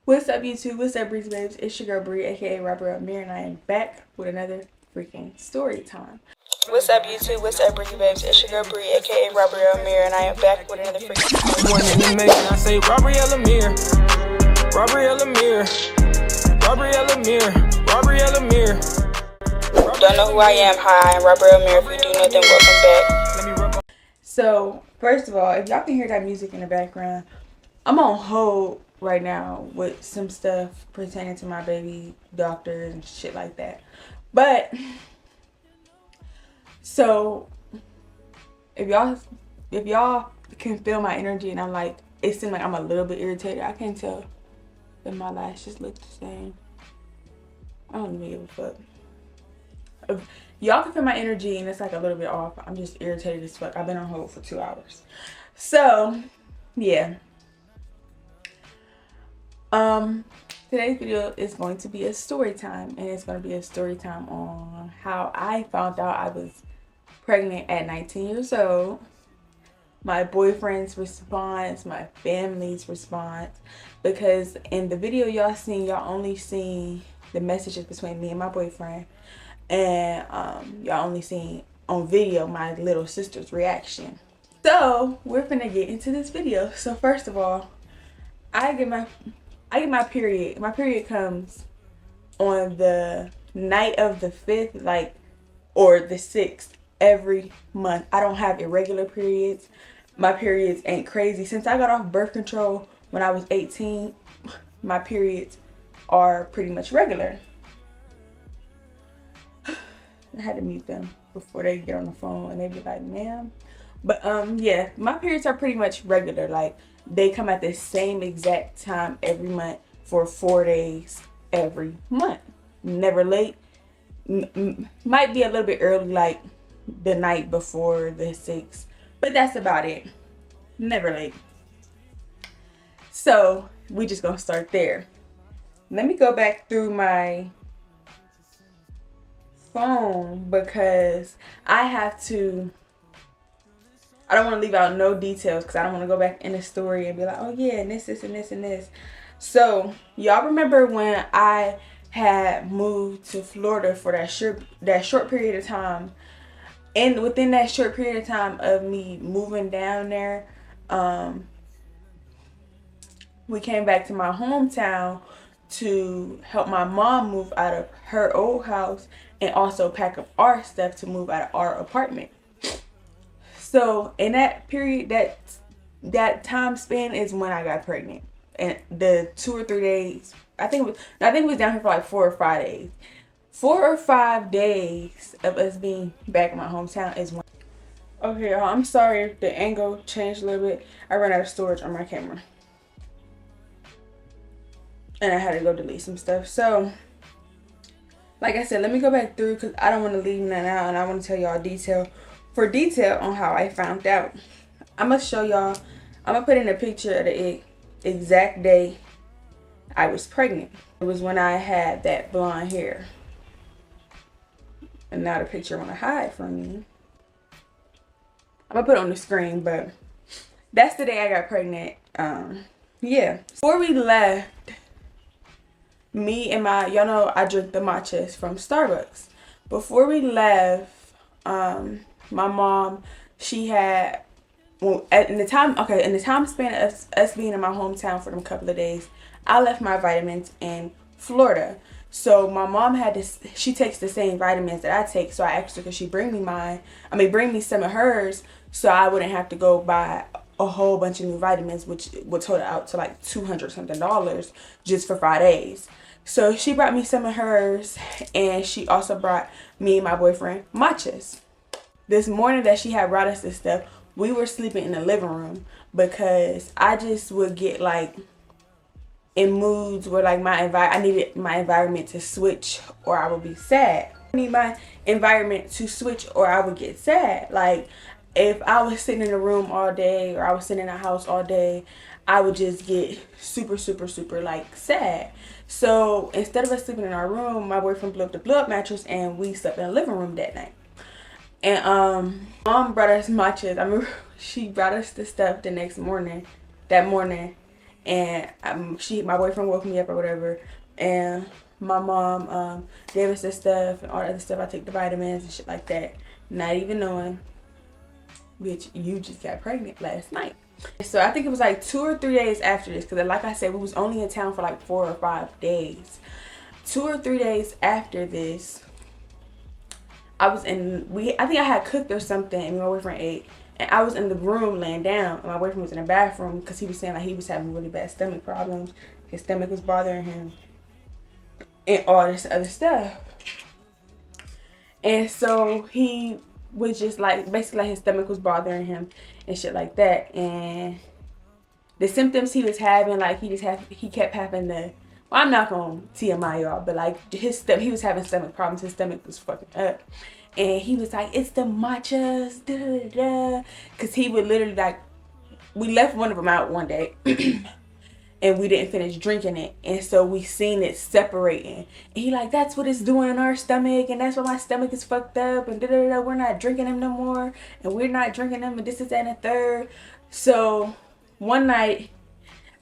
What's up, YouTube? What's up, Breezy Babes? It's your girl Bree, aka rapper Amé're, and I am back with another freaking story time. What's up, YouTube? What's up, Breezy Babes? It's your girl Bree, aka rapper Amé're, and I am back with another freaking one in the making. I say robbery Amé're, robbery Amé're, robbery Amé're, robbery Amé're. Don't know who I am. Hi, I'm rapper Amé're. If you do know, then welcome back. So, first of all, if y'all can hear that music in the background, I'm on hold right now with some stuff pertaining to my baby doctors and shit like that. But so if y'all can feel my energy and I'm like, it seems like I'm a little bit irritated. I can tell that my lashes look the same. I don't even give a fuck. If y'all can feel my energy and it's like a little bit off, I'm just irritated as fuck. I've been on hold for 2 hours. So yeah. Today's video is going to be a story time, and it's going to be a story time on how I found out I was pregnant at 19 years old, my boyfriend's response, my family's response, because in the video y'all seen, y'all only seen the messages between me and my boyfriend, and y'all only seen on video my little sister's reaction. So we're gonna get into this video. So first of all, I get my period. My period comes on the night of the 5th, like, or the 6th every month. I don't have irregular periods. My periods ain't crazy. Since I got off birth control when I was 18, my periods are pretty much regular. I had to mute them before they get on the phone and they be like, ma'am. But yeah, my periods are pretty much regular. Like, they come at the same exact time every month for 4 days every month. Never late. Might be a little bit early, like the night before the 6th, but that's about it. Never late. So we just gonna start there. Let me go back through my phone because I don't want to leave out no details because I don't want to go back in the story and be like, oh yeah, and this, and this, and this. So y'all remember when I had moved to Florida for that short period of time, and within that short period of time of me moving down there, we came back to my hometown to help my mom move out of her old house and also pack up our stuff to move out of our apartment. So in that period, that time span is when I got pregnant, and the 2 or 3 days, I think it was down here for like 4 or 5 days. 4 or 5 days of us being back in my hometown is when. Okay, y'all, I'm sorry if the angle changed a little bit. I ran out of storage on my camera, and I had to go delete some stuff. So, like I said, let me go back through because I don't want to leave nothing out, and I want to tell y'all detail on how I found out. I'm gonna show y'all. I'm gonna put in a picture of the exact day I was pregnant. It was when I had that blonde hair, and now the picture want to hide from me. I'm gonna put it on the screen, but that's the day I got pregnant. Yeah. Before we left, me and y'all know I drink the matchas from Starbucks. Before we left, my mom, she had, well, in the time span of us being in my hometown for them couple of days, I left my vitamins in Florida. So my mom she takes the same vitamins that I take, so I asked her could she bring me some of hers so I wouldn't have to go buy a whole bunch of new vitamins, which would total out to like $200 something just for 5 days. So she brought me some of hers, and she also brought me and my boyfriend matchas. This morning that she had brought us this stuff, we were sleeping in the living room because I just would get like in moods where like I needed my environment to switch or I would be sad. I need my environment to switch or I would get sad. Like if I was sitting in a room all day or I was sitting in a house all day, I would just get super, super, super like sad. So instead of us sleeping in our room, my boyfriend blew up the mattress and we slept in the living room that night. And mom brought us matchas. I remember she brought us the stuff that morning, and my boyfriend woke me up or whatever, and my mom gave us this stuff and all that other stuff. I took the vitamins and shit like that, not even knowing, bitch, you just got pregnant last night. So I think it was like 2 or 3 days after this, because like I said, we was only in town for like 4 or 5 days. 2 or 3 days after this, I think I had cooked or something, and my boyfriend ate, and I was in the room laying down, and my boyfriend was in the bathroom because he was saying like he was having really bad stomach problems. His stomach was bothering him and all this other stuff. And so he was just like, basically like his stomach was bothering him and shit like that. And the symptoms he was having, like he kept having the, well, I'm not gonna TMI y'all, but like he was having stomach problems. His stomach was fucking up. And he was like, it's the matchas, da da da. Cause he would literally like, we left one of them out one day. And we didn't finish drinking it, and so we seen it separating. And he like, that's what it's doing in our stomach, and that's why my stomach is fucked up, and da-da-da-da, we're not drinking them no more, and we're not drinking them, and this is that and the third. So one night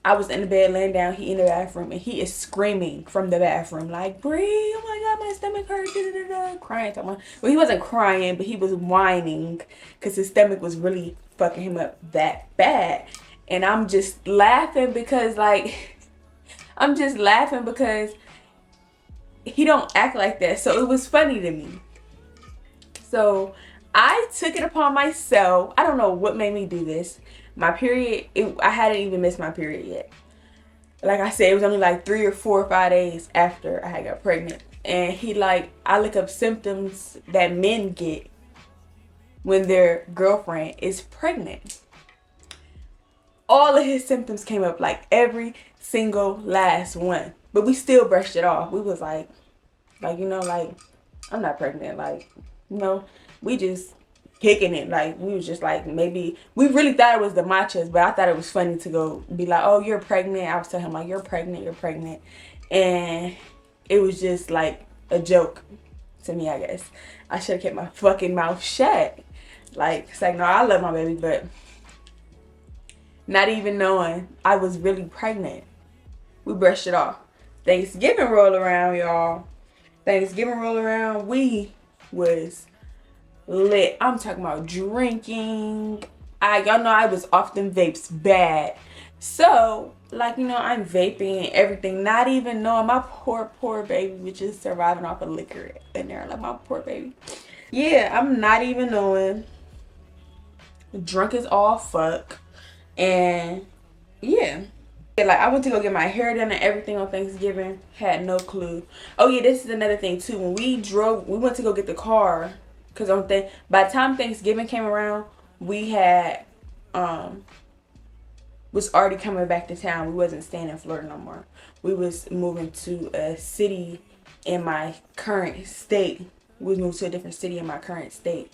I was in the bed laying down, he in the bathroom, and he is screaming from the bathroom like, Bree, oh my god, my stomach hurts, da-da-da-da, crying. Well, he wasn't crying, but he was whining because his stomach was really fucking him up that bad. And I'm just laughing because he don't act like that. So it was funny to me. So I took it upon myself. I don't know what made me do this. My period, I hadn't even missed my period yet. Like I said, it was only like 3 or 4 or 5 days after I had got pregnant. And I look up symptoms that men get when their girlfriend is pregnant. All of his symptoms came up, like every single last one. But we still brushed it off. We was like, you know, like, I'm not pregnant. Like, you know, we just kicking it. Like, we was just like, maybe, we really thought it was the matchas, but I thought it was funny to go be like, oh, you're pregnant. I was telling him, like, you're pregnant. And it was just like a joke to me, I guess. I should have kept my fucking mouth shut. Like, it's like, no, I love my baby, but not even knowing I was really pregnant, we brushed it off. Thanksgiving roll around, y'all. We was lit. I'm talking about drinking. Y'all know I was off them vapes bad. So, like, you know, I'm vaping and everything, not even knowing my poor baby was just surviving off of liquor in there. Like, my poor baby. Yeah, I'm not even knowing. Drunk as all fuck. And yeah, like I went to go get my hair done and everything on Thanksgiving, had no clue. Oh yeah, this is another thing too. When we went to go get the car, because by the time Thanksgiving came around, we had was already coming back to town. We wasn't staying in Florida no more. We was moving to a city in my current state. We was moving to a different city in my current state.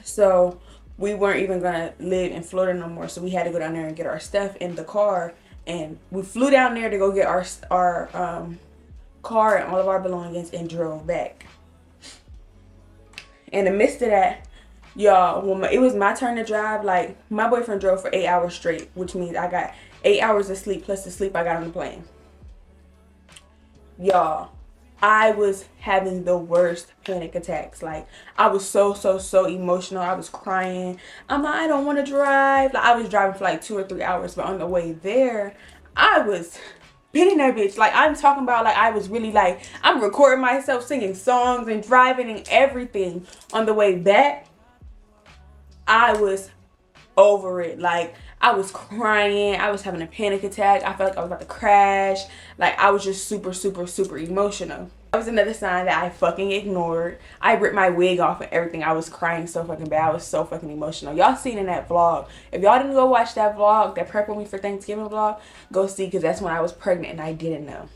So we weren't even gonna live in Florida no more, so we had to go down there and get our stuff in the car. And we flew down there to go get our car and all of our belongings and drove back. In the midst of that, y'all, when it was my turn to drive, like my boyfriend drove for 8 hours straight, which means I got 8 hours of sleep plus the sleep I got on the plane. Y'all, I was having the worst panic attacks. Like, I was so emotional. I was crying. I'm like, I don't want to drive. Like, I was driving for like 2 or 3 hours, but on the way there, I was hitting that bitch. Like, I'm talking about, like, I was really like, I'm recording myself singing songs and driving and everything. On the way back, I was over it. Like, I was crying. I was having a panic attack. I felt like I was about to crash. Like, I was just super emotional. That was another sign that I fucking ignored. I ripped my wig off and everything. I was crying so fucking bad. I was so fucking emotional. Y'all seen in that vlog. If y'all didn't go watch that vlog, that Prep With Me for Thanksgiving vlog, go see, because that's when I was pregnant and I didn't know.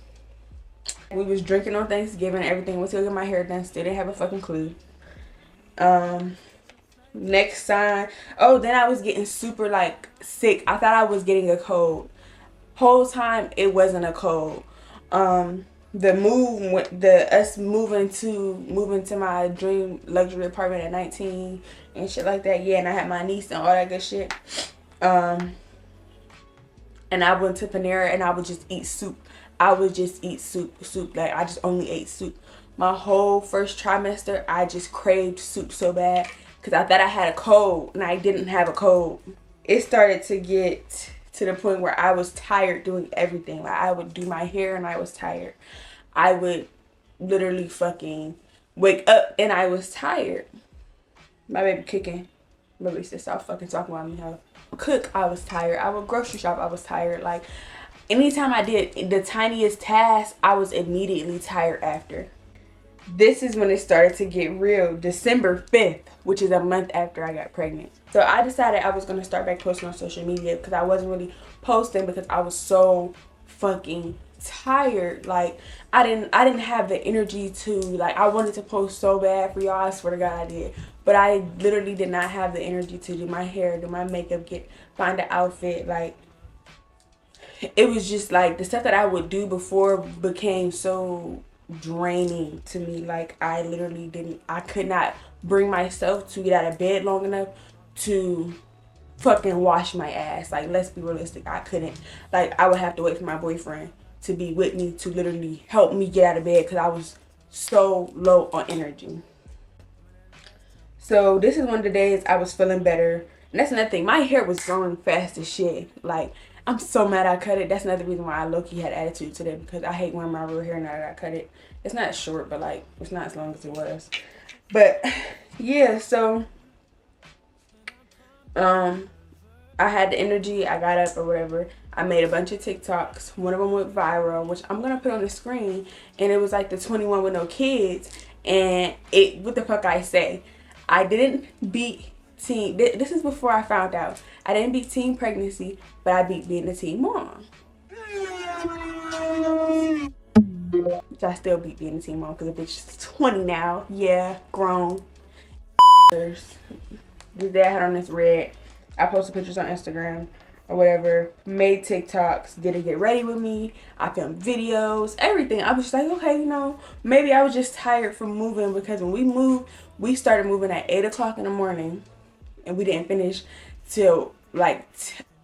We was drinking on Thanksgiving and everything. Went to go get my hair done. Still didn't have a fucking clue. Next sign. Oh, then I was getting super like sick. I thought I was getting a cold. Whole time it wasn't a cold. Us moving to my dream luxury apartment at 19 and shit like that. Yeah, and I had my niece and all that good shit. and I went to Panera and I would just eat soup. I would just eat soup. Like, I just only ate soup. My whole first trimester, I just craved soup so bad because I thought I had a cold, and I didn't have a cold. It started to get to the point where I was tired doing everything. Like, I would do my hair and I was tired. I would literally fucking wake up and I was tired. My baby kicking. My baby said, stop fucking talking about me, huh? Cook, I was tired. I would grocery shop, I was tired. Like, anytime I did the tiniest task, I was immediately tired after. This is when it started to get real. December 5th, which is a month after I got pregnant. So I decided I was going to start back posting on social media because I wasn't really posting because I was so fucking tired. Like, I didn't have the energy to, like, I wanted to post so bad for y'all. I swear to God I did. But I literally did not have the energy to do my hair, do my makeup, find an outfit. Like, it was just like the stuff that I would do before became so draining to me. Like, I could not bring myself to get out of bed long enough to fucking wash my ass. Like, let's be realistic, I couldn't. Like, I would have to wait for my boyfriend to be with me to literally help me get out of bed because I was so low on energy. So this is one of the days I was feeling better. And that's another thing, my hair was growing fast as shit. Like, I'm so mad I cut it. That's another reason why I low-key had attitude today, because I hate wearing my real hair now that I cut it. It's not short, but like, it's not as long as it was. But yeah, so I had the energy. I got up or whatever. I made a bunch of TikToks. One of them went viral, which I'm gonna put on the screen. And it was like the 21 with no kids. And what the fuck I say? I didn't beat teen. This is before I found out. I didn't beat teen pregnancy, but I beat being a teen mom. Which I still beat being a teen mom because the bitch is 20 now. Yeah, grown. This day I had on this red. I posted pictures on Instagram or whatever. Made TikToks. Didn't get ready with me. I filmed videos. Everything. I was just like, okay, you know, maybe I was just tired from moving, because when we moved, we started moving at 8 o'clock in the morning. And we didn't finish till like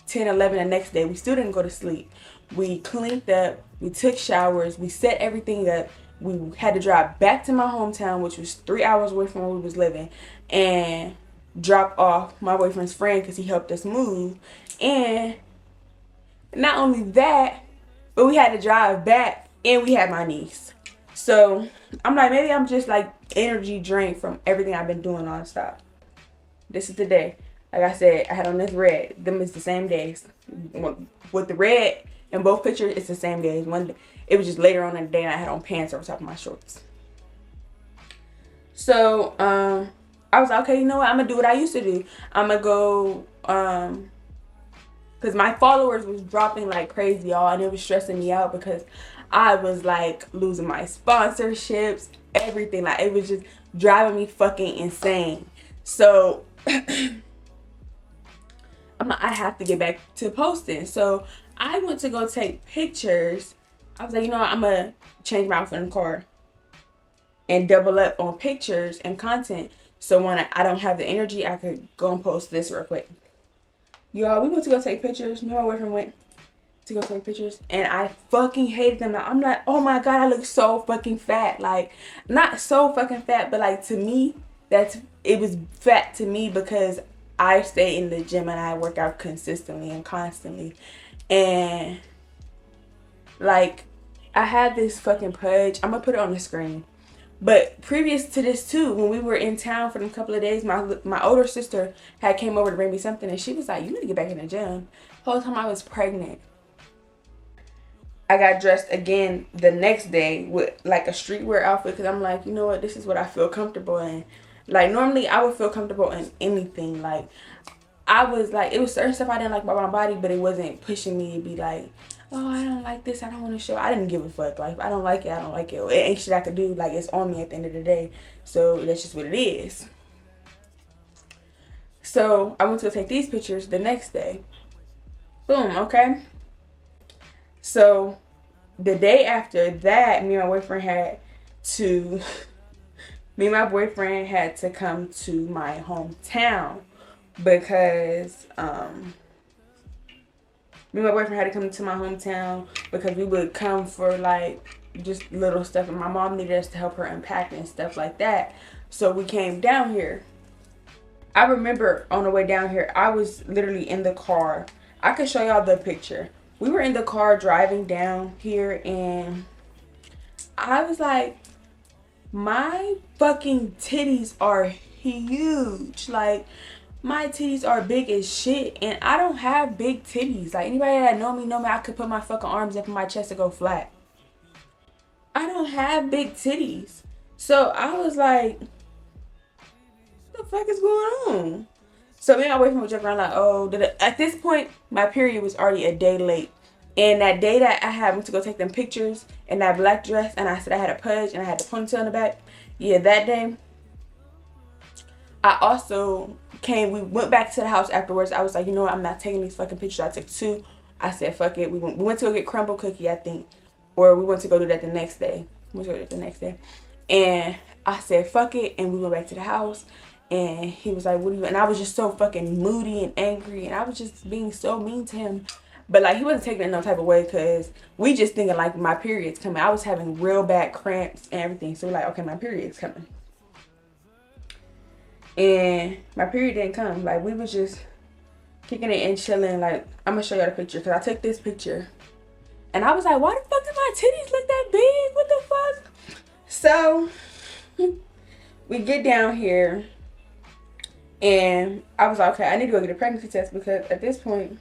10, 11 the next day. We still didn't go to sleep. We cleaned up. We took showers. We set everything up. We had to drive back to my hometown, which was 3 hours away from where we was living, and drop off my boyfriend's friend because he helped us move. And not only that, but we had to drive back, and we had my niece. So I'm like, maybe I'm just like energy drained from everything I've been doing nonstop. This is the day. Like I said, I had on this red. Them is the same days. With the red in both pictures, it's the same days. It was just later on in the day, and I had on pants over top of my shorts. So I was like, okay, you know what? I'm gonna do what I used to do. I'm gonna go, because my followers was dropping like crazy, y'all, and it was stressing me out because I was like losing my sponsorships, everything. Like, it was just driving me fucking insane. So I have to get back to posting. So I went to go take pictures. I was like, you know what? I'm gonna change my outfit in the car and double up on pictures and content. So when I don't have the energy, I could go and post this real quick. Y'all, we went to go take pictures. Me and my boyfriend went to go take pictures, and I fucking hated them. I'm like, oh my God, I look so fucking fat. Like, not so fucking fat, but like, to me, it was fat to me because I stay in the gym and I work out consistently and constantly. And like, I had this fucking pudge. I'm gonna put it on the screen. But previous to this too, when we were in town for them couple of days, my older sister had came over to bring me something, and she was like, you need to get back in the gym. The whole time I was pregnant. I got dressed again the next day with like a streetwear outfit because I'm like, you know what, this is what I feel comfortable in. Like, normally I would feel comfortable in anything. Like, I was like, it was certain stuff I didn't like about my body, but it wasn't pushing me to be like, oh, I don't like this, I don't want to show. I didn't give a fuck. Like, if I don't like it, I don't like it. It ain't shit I could do. Like, it's on me at the end of the day. So that's just what it is. So I went to go take these pictures the next day. Boom, okay. So the day after that, me and my boyfriend had to come to my hometown because Me and my boyfriend had to come to my hometown because we would come for like just little stuff, and my mom needed us to help her unpack and stuff like that. So we came down here. I remember on the way down here, I was literally in the car. I could show y'all the picture. We were in the car driving down here, and I was like, my fucking titties are huge. Like, my titties are big as shit, and I don't have big titties. Like, anybody that know me, I could put my fucking arms up in my chest to go flat. I don't have big titties. So I was like, what the fuck is going on? So me and my boyfriend would joke around like, oh, at this point, my period was already a day late. And that day that I had went to go take them pictures in that black dress, and I said I had a pudge and I had the ponytail in the back. Yeah, that day, I also we went back to the house afterwards. I was like, you know what, I'm not taking these fucking pictures. I took 2. I said, fuck it. We went to go get crumble cookie, I think. Or we went to go do that the next day. And I said, fuck it. And we went back to the house. And he was like, what are you? And I was just so fucking moody and angry. And I was just being so mean to him. But like, he wasn't taking it in no type of way, because we just thinking like my period's coming. I was having real bad cramps and everything. So we're like, okay, my period's coming. And my period didn't come. Like, we was just kicking it and chilling. Like, I'm gonna show y'all the picture, because I took this picture. And I was like, why the fuck did my titties look that big? What the fuck? So we get down here, and I was like, okay, I need to go get a pregnancy test, because at this point,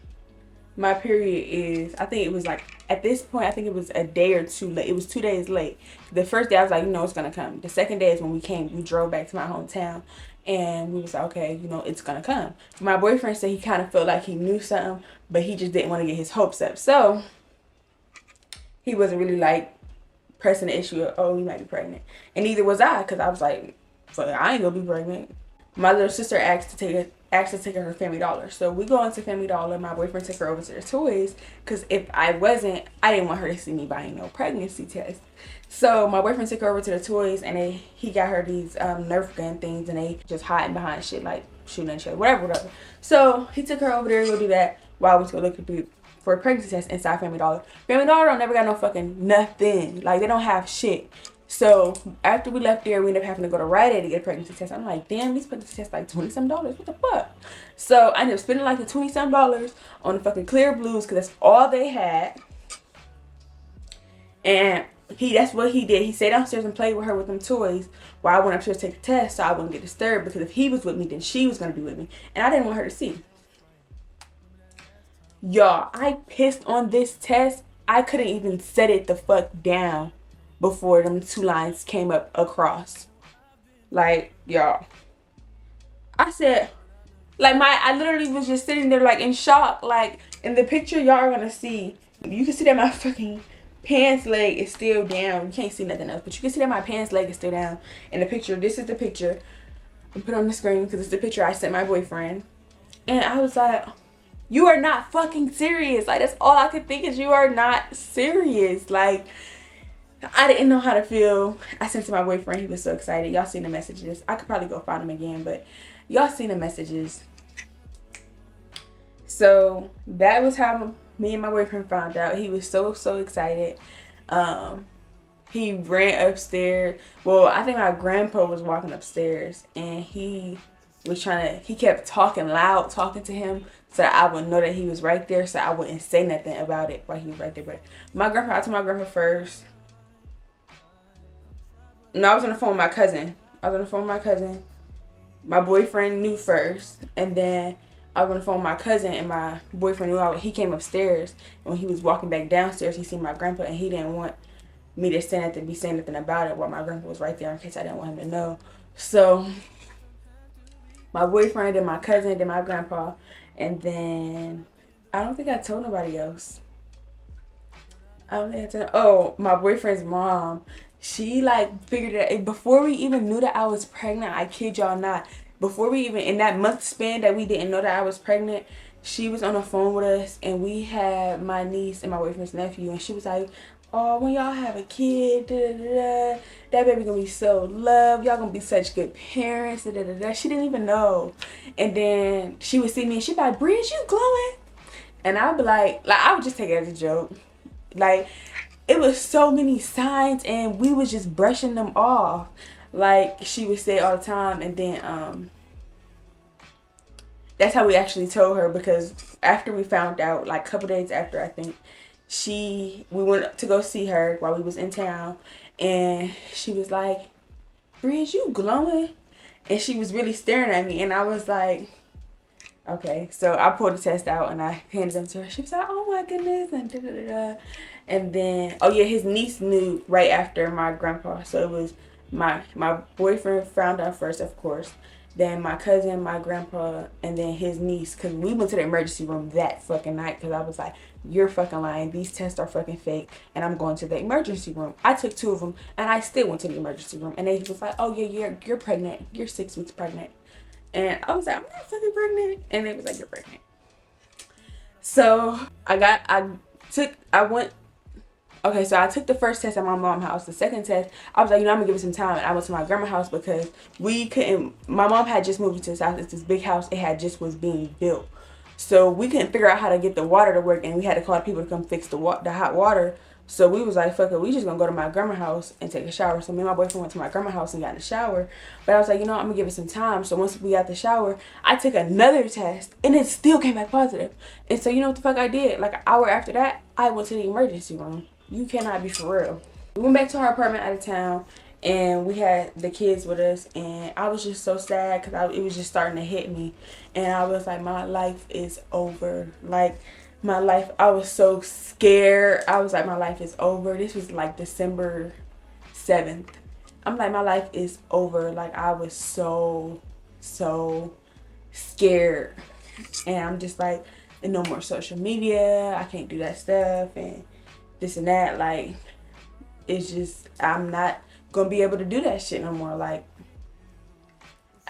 my period is, I think it was like, at this point, I think it was a day or 2 late. It was 2 days late. The first day, I was like, you know, it's gonna come. The second day is when we drove back to my hometown, and we was like, okay, you know, it's gonna come. My boyfriend said he kind of felt like he knew something, but he just didn't want to get his hopes up. So he wasn't really like pressing the issue of, oh, you might be pregnant. And neither was I, because I was like, fuck, I ain't gonna be pregnant. My little sister asked to take her to Family Dollar. So we go into Family Dollar. My boyfriend took her over to the toys, because if I didn't want her to see me buying no pregnancy test. So my boyfriend took her over to the toys, and he got her these Nerf gun things, and they just hiding behind shit, like shooting at each other, whatever. So he took her over there to go do that while we was going to look for a pregnancy test inside Family Dollar. Family Dollar don't never got no fucking nothing. Like, they don't have shit. So after we left there, we ended up having to go to Rite Aid to get a pregnancy test. I'm like, damn, these pregnancy tests like $20-some. What the fuck? So I ended up spending like the $20-some on the fucking clear blues, because that's all they had. And that's what he did. He stayed downstairs and played with her with them toys while I went upstairs to take the test, so I wouldn't get disturbed, because if he was with me, then she was going to be with me. And I didn't want her to see. Y'all, I pissed on this test. I couldn't even set it the fuck down before them 2 lines came up across. Like, y'all, I said, like, I literally was just sitting there like in shock. Like, in the picture y'all are gonna see, you can see that my fucking pants leg is still down. You can't see nothing else, but you can see that my pants leg is still down. In the picture, this is the picture I put on the screen, because it's the picture I sent my boyfriend. And I was like, you are not fucking serious. Like, that's all I could think is, you are not serious. Like, I didn't know how to feel. I sent to my boyfriend. He was so excited. Y'all seen the messages. I could probably go find them again, but y'all seen the messages. So that was how me and my boyfriend found out. He was so excited. He ran upstairs. Well, I think my grandpa was walking upstairs, and he kept talking loud, talking to him, so that I would know that he was right there, so I wouldn't say nothing about it while he was right there. But I told my grandpa first. No, I was on the phone with my cousin. My boyfriend knew first, and then I was on the phone with my cousin, and my boyfriend knew. He came upstairs, and when he was walking back downstairs, he seen my grandpa, and he didn't want me to be saying nothing about it while my grandpa was right there, in case I didn't want him to know. So my boyfriend, then my cousin, then my grandpa, and then I don't think I told nobody else. Oh, my boyfriend's mom. She like figured it out before we even knew that I was pregnant. I kid y'all not. Before we even, in that month span that we didn't know that I was pregnant, she was on the phone with us, and we had my niece and my boyfriend's nephew, and she was like, oh, when y'all have a kid, that baby gonna be so loved. Y'all gonna be such good parents. She didn't even know. And then she would see me, and she'd be like, Bree, is you glowing? And I'd be like I would just take it as a joke. Like, it was so many signs and we was just brushing them off. Like she would say all the time. And then that's how we actually told her, because after we found out, like a couple days after, I think, we went to go see her while we was in town, and she was like, "Bree, is you glowing?" And she was really staring at me, and I was like, okay. So I pulled the test out and I handed them to her. She was like, "Oh my goodness," and da da da da. And then, oh yeah, his niece knew right after my grandpa. So it was my boyfriend found out first, of course. Then my cousin, my grandpa, and then his niece. Because we went to the emergency room that fucking night. Because I was like, "You're fucking lying. These tests are fucking fake. And I'm going to the emergency room." I took 2 of them. And I still went to the emergency room. And they was like, "Oh yeah, you're pregnant. You're 6 weeks pregnant." And I was like, "I'm not fucking pregnant." And they was like, "You're pregnant." So okay, so I took the first test at my mom's house. The second test, I was like, I'm gonna give it some time. And I went to my grandma's house because my mom had just moved to the house. It's this big house. It had just was being built. So we couldn't figure out how to get the water to work, and we had to call people to come fix the hot water. So we was like, fuck it, we just gonna go to my grandma's house and take a shower. So me and my boyfriend went to my grandma's house and got in the shower. But I was like, I'm gonna give it some time. So once we got the shower, I took another test and it still came back positive. And so you know what the fuck I did? Like an hour after that, I went to the emergency room. You cannot be for real. We went back to our apartment out of town, and we had the kids with us, and I was just so sad because it was just starting to hit me. And I was like, my life is over. Like, my life, I was so scared. I was like, my life is over. This was like December 7th. I'm like, my life is over. Like, I was so scared. And I'm just like, no more social media. I can't do that stuff and this and that. Like, it's just, I'm not gonna be able to do that shit no more. Like,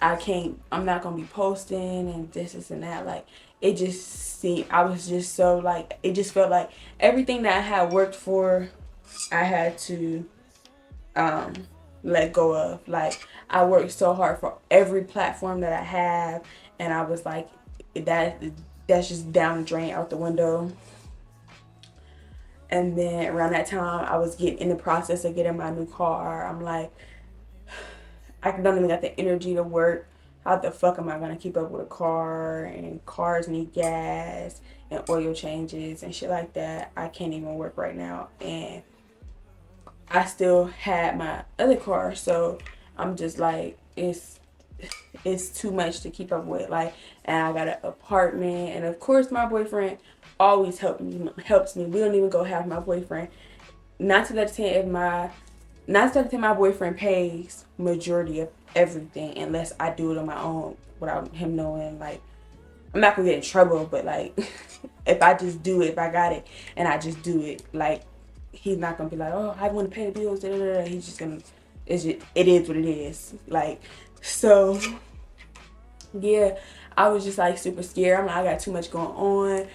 I'm not gonna be posting and this and that. Like, it just seemed, I was just so like, it just felt like everything that I had worked for, I had to let go of. Like, I worked so hard for every platform that I have, and I was like, that's just down the drain, out the window. And then around that time, I was in the process of getting my new car. I'm like, I don't even got the energy to work. How the fuck am I gonna keep up with a car? And cars need gas and oil changes and shit like that. I can't even work right now. And I still had my other car, so I'm just like, it's too much to keep up with. Like, and I got an apartment, and of course my boyfriend always helps me. We don't even go have my boyfriend. Not to that extent, my boyfriend pays majority of everything unless I do it on my own without him knowing. Like, I'm not gonna get in trouble, but like, if I just do it, if I got it and I just do it, like, he's not gonna be like, "Oh, I want to pay the bills." Da, da, da. He's just gonna, it is what it is. Like, so yeah, I was just like super scared. I'm like, I got too much going on.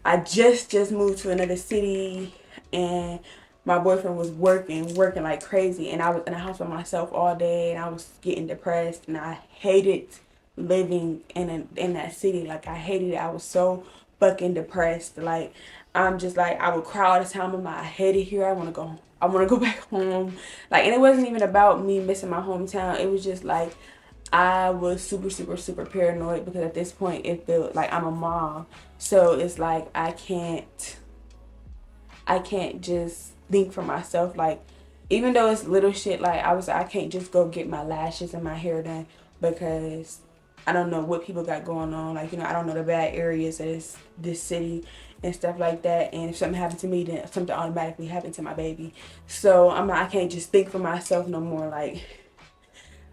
I just moved to another city, and my boyfriend was working like crazy, and I was in the house by myself all day, and I was getting depressed, and I hated living in that city. Like, I hated it. I was so fucking depressed. Like, I'm just like, I would cry all the time. I'm like, I hate it here. I want to go back home. Like, and it wasn't even about me missing my hometown. It was just like, I was super paranoid, because at this point it felt like I'm a mom. So it's like, I can't just think for myself. Like, even though it's little shit, like, I can't just go get my lashes and my hair done, because I don't know what people got going on. Like, I don't know the bad areas of this city and stuff like that. And if something happened to me, then something automatically happened to my baby. So I can't just think for myself no more. Like,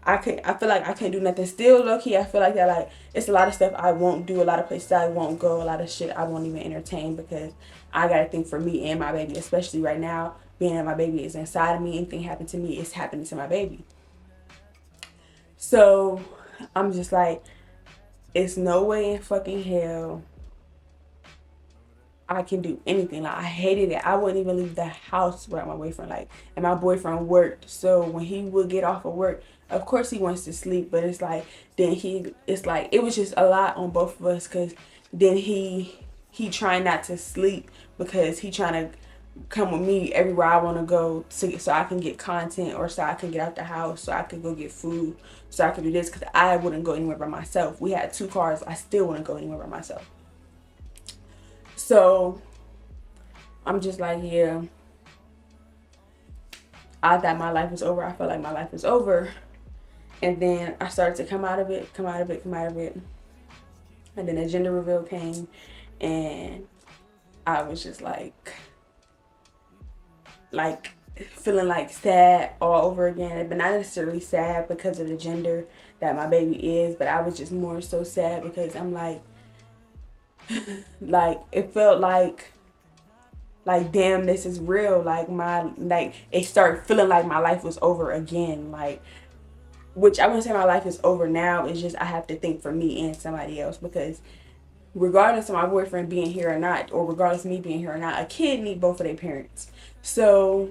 I feel like I can't do nothing. Still, low-key, I feel like that, like, it's a lot of stuff I won't do, a lot of places I won't go, a lot of shit I won't even entertain, because I gotta think for me and my baby, especially right now, being that my baby is inside of me. Anything happen to me, it's happening to my baby. So I'm just like, it's no way in fucking hell I can do anything. Like, I hated it. I wouldn't even leave the house without my boyfriend. Like, and my boyfriend worked, so when he would get off of work, of course he wants to sleep, but it's like, it was just a lot on both of us, because then he he trying not to sleep because he trying to come with me everywhere I want to go so I can get content, or so I can get out the house, so I can go get food, so I can do this, because I wouldn't go anywhere by myself. We had 2 cars. I still wouldn't go anywhere by myself. So I'm just like, yeah, I thought my life was over. I felt like my life was over. And then I started to come out of it. And then the gender reveal came, and I was just like feeling like sad all over again. But not necessarily sad because of the gender that my baby is, but I was just more so sad because I'm like it felt like damn, this is real. It started feeling like my life was over again. Which I wouldn't say my life is over now. It's just I have to think for me and somebody else, because regardless of my boyfriend being here or not, or regardless of me being here or not, a kid need both of their parents. So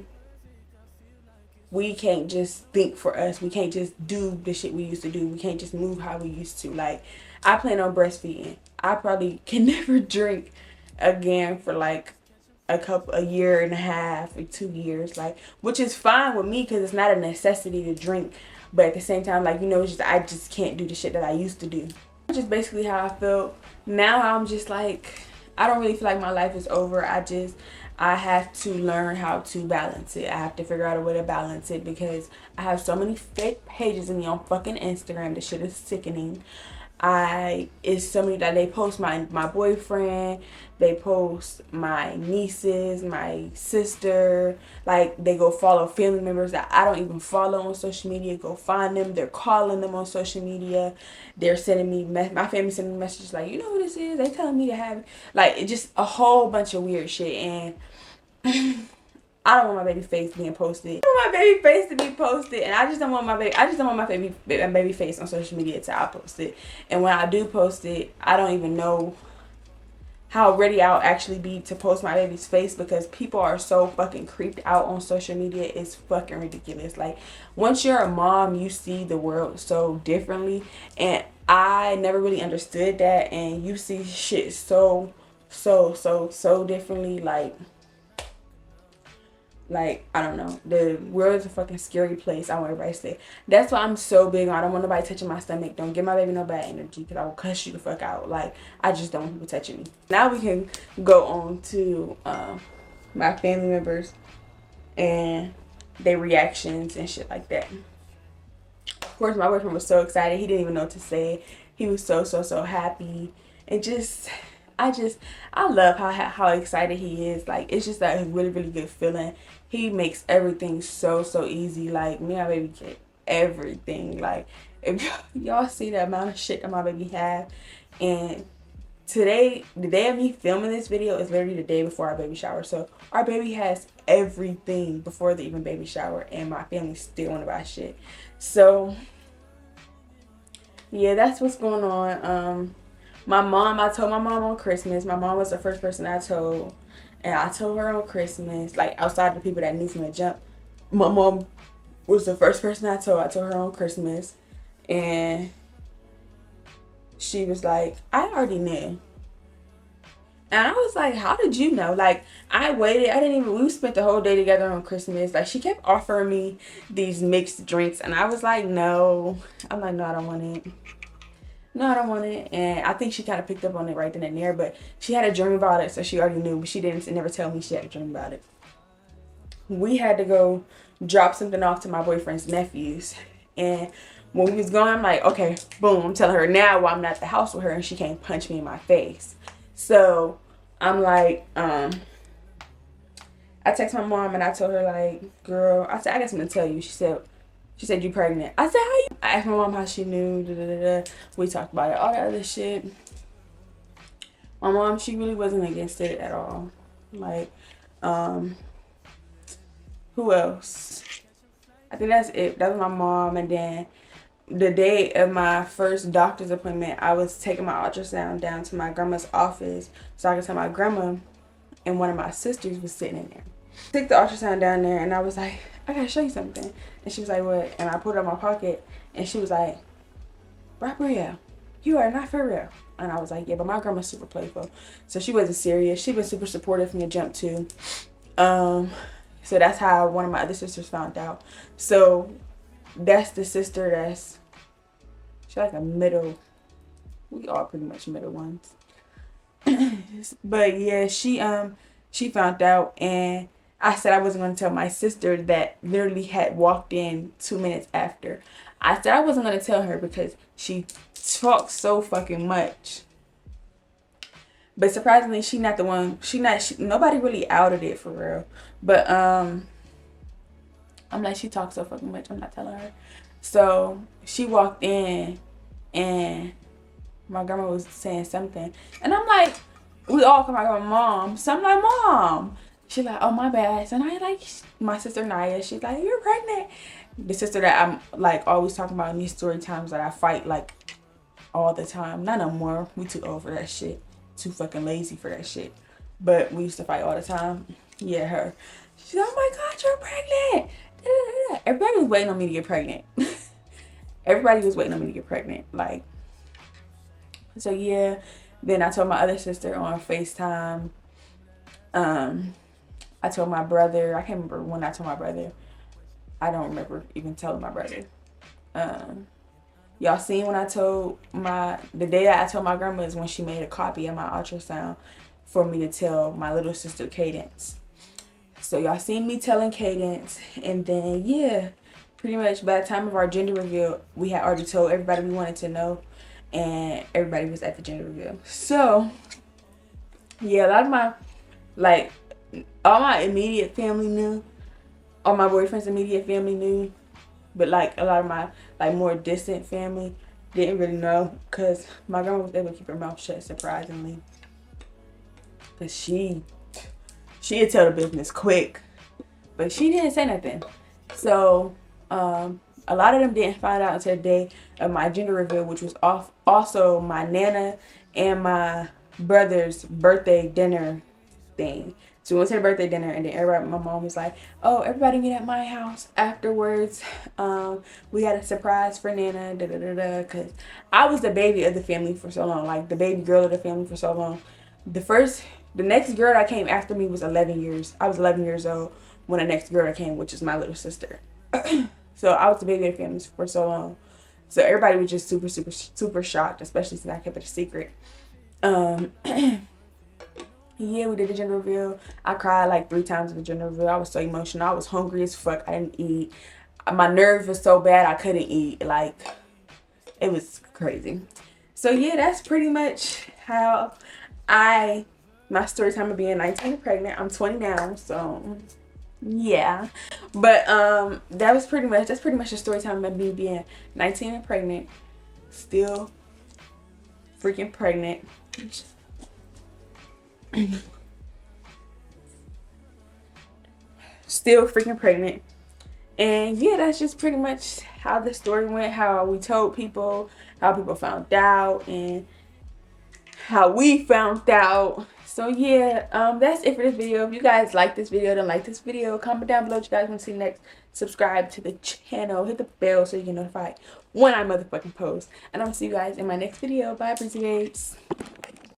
we can't just think for us. We can't just do the shit we used to do. We can't just move how we used to. I plan on breastfeeding. I probably can never drink again for a year and a half or 2 years, which is fine with me because it's not a necessity to drink. But at the same time, it's just, I just can't do the shit that I used to do. That's just basically how I felt. Now I'm just I don't really feel like my life is over. I have to learn how to balance it. I have to figure out a way to balance it, because I have so many fake pages of me on fucking Instagram. The shit is sickening. It's so many that they post my boyfriend, they post my nieces, my sister, they go follow family members that I don't even follow on social media, go find them, they're calling them on social media, they're sending me, my family sending me messages you know who this is, they telling me to have, it's just a whole bunch of weird shit, and I don't want my baby face being posted. I don't want my baby face to be posted, and I just don't want my baby face on social media until I post it. And when I do post it, I don't even know how ready I'll actually be to post my baby's face, because people are so fucking creeped out on social media. It's fucking ridiculous. Once you're a mom, you see the world so differently, and I never really understood that, and you see shit so differently. I don't know. The world is a fucking scary place. I want everybody to say. That's why I'm so big on, I don't want nobody touching my stomach. Don't give my baby no bad energy, because I will cuss you the fuck out. I just don't want people touching me. Now we can go on to my family members and their reactions and shit like that. Of course, my boyfriend was so excited. He didn't even know what to say. He was so happy. And I love how excited he is. It's just a really, really good feeling. He makes everything so easy. Me and my baby get everything. If y'all see the amount of shit that my baby have. And today, the day of me filming this video is literally the day before our baby shower. So our baby has everything before the even baby shower, and my family still want to buy shit. So yeah, that's what's going on. My mom, I told my mom on Christmas. My mom was the first person I told. And I told her on Christmas, outside the people that knew from the jump. My mom was the first person I told. I told her on Christmas. And she was like, I already knew. And I was like, how did you know? I waited. We spent the whole day together on Christmas. She kept offering me these mixed drinks. And I was like, no. I'm like, no, I don't want it. No, I don't want it. And I think she kind of picked up on it right then and there, but she had a dream about it, so she already knew, but she didn't never tell me she had a dream about it. We had to go drop something off to my boyfriend's nephews, and when we was going, I'm like, okay, boom, I'm telling her now while I'm not at the house with her, and she can't punch me in my face. So I'm like, I text my mom and I told her, girl, I said, I got something to tell you. She said, you pregnant. I said, how you? I asked my mom how she knew. We talked about it, all that other shit. My mom, she really wasn't against it at all. Who else? I think that's it. That was my mom. And then the day of my first doctor's appointment, I was taking my ultrasound down to my grandma's office so I could tell my grandma, and one of my sisters was sitting in there. I took the ultrasound down there, and I was like, I gotta show you something. And she was like, what? And I put it in my pocket, and she was like, Amé're, you are not for real. And I was like, yeah, but my grandma's super playful. So she wasn't serious. She was super supportive from the jump too. So that's how one of my other sisters found out. So that's the sister that's, she's like a middle. We all pretty much middle ones. But yeah, she found out, and I said I wasn't going to tell my sister that literally had walked in 2 minutes after. I said I wasn't going to tell her because she talks so fucking much. But surprisingly, she not the one. Nobody really outed it for real. But I'm like, she talks so fucking much. I'm not telling her. So she walked in, and my grandma was saying something, and I'm like, we all come out with my mom. So I'm like, Mom. She's like, oh, my bad. And I like my sister Naya. She's like, you're pregnant. The sister that I'm like always talking about in these story times that I fight like all the time. Not no more. We too old for that shit. Too fucking lazy for that shit. But we used to fight all the time. Yeah, her. She's like, oh my God, you're pregnant. Everybody was waiting on me to get pregnant. Everybody was waiting on me to get pregnant. Like, so yeah. Then I told my other sister on FaceTime. I told my brother. I can't remember when I told my brother. I don't remember even telling my brother. Y'all seen when I told the day that I told my grandma is when she made a copy of my ultrasound for me to tell my little sister Cadence. So y'all seen me telling Cadence, and then yeah, pretty much by the time of our gender reveal, we had already told everybody we wanted to know, and everybody was at the gender reveal. So yeah, a lot of my, like, all my immediate family knew. All my boyfriend's immediate family knew. But like a lot of my like more distant family didn't really know, because my grandma was able to keep her mouth shut, surprisingly. Because she'd tell the business quick. But she didn't say nothing. So a lot of them didn't find out until the day of my gender reveal, which was also my Nana and my brother's birthday dinner thing. So we went to the birthday dinner, and then my mom was like, oh, everybody meet at my house afterwards. We had a surprise for Nana, because I was the baby of the family for so long, like the baby girl of the family for so long. The next girl that came after me was 11 years. I was 11 years old when the next girl that came, which is my little sister. So I was the baby of the family for so long. So everybody was just super, super, super shocked, especially since I kept it a secret. Yeah, we did the gender reveal. I cried like 3 times at the gender reveal. I was so emotional. I was hungry as fuck. I didn't eat. My nerves were so bad I couldn't eat. Like, it was crazy. So yeah, that's pretty much how my story time of being 19 and pregnant. I'm 20 now, so yeah. But that's pretty much the story time of me being 19 and pregnant. Still freaking pregnant. Still freaking pregnant. And yeah, that's just pretty much how the story went, how we told people, how people found out, and how we found out. So yeah, that's it for this video. If you guys like this video, don't like this video, comment down below what you guys want to see next. Subscribe to the channel, hit the bell so you get notified when I motherfucking post. And I'm gonna see you guys in my next video. Bye, Breezy Babes.